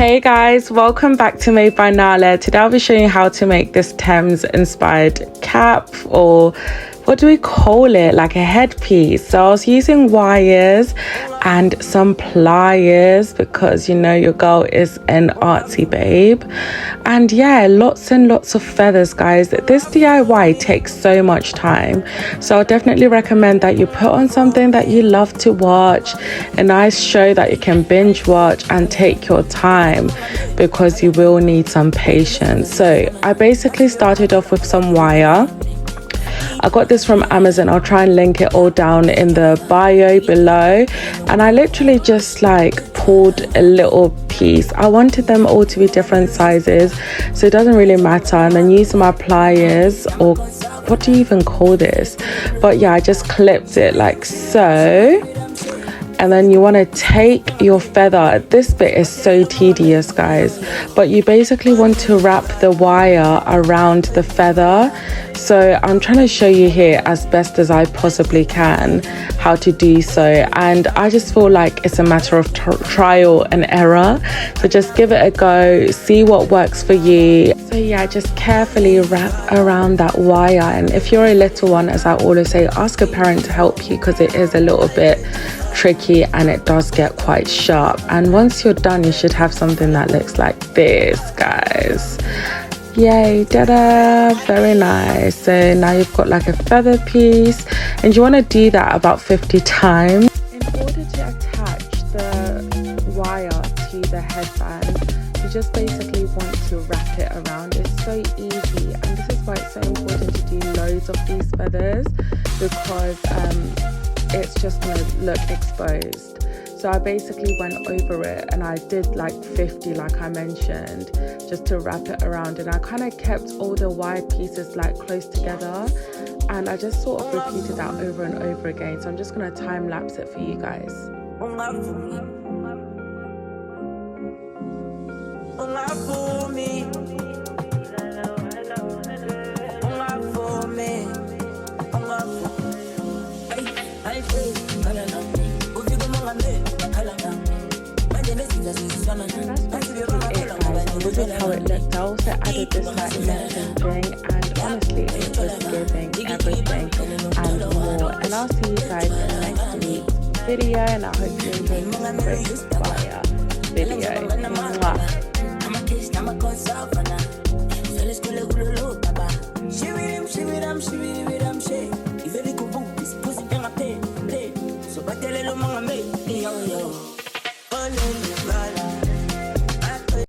Hey guys, welcome back to Made by Nale. Today I'll be showing you how to make this Thames inspired cap, or what do we call it, like a headpiece. So I was using wires and some pliers because you know your girl is an artsy babe, and yeah, lots and lots of feathers, guys. This DIY takes so much time, so I definitely recommend that you put on something that you love to watch, a nice show that you can binge watch, and take your time because you will need some patience. So I basically started off with some wire. I got this from Amazon. I'll try and link it all down in the bio below. And I literally just like pulled a little piece. I wanted them all to be different sizes, so it doesn't really matter. And then using my pliers, or what do you even call this? But yeah, I just clipped it like so. And then you want to take your feather. This bit is so tedious, guys, but you basically want to wrap the wire around the feather. So I'm trying to show you here as best as I possibly can how to do so, and I just feel like it's a matter of trial and error. So just give it a go, see what works for you. So yeah, just carefully wrap around that wire. And if you're a little one, as I always say, ask a parent to help you because it is a little bit tricky and it does get quite sharp. And once you're done, you should have something that looks like this, guys. Yay, ta-da, very nice. So now you've got like a feather piece, and you want to do that about 50 times. In order to attach the wire to the headband, you just basically want to wrap it around. It's so easy, and this is why it's so important to do loads of these feathers, because it's just going to look exposed. So I basically went over it and I did like 50, like I mentioned, just to wrap it around. And I kind of kept all the wire pieces like close together, and I just sort of repeated that over and over again. So I'm just going to time lapse it for you guys. This is how it looked. I also added this like messaging, and honestly it was giving everything and more. And I'll see you guys in next week's video, and I hope you enjoyed this quick fire video. Mwah.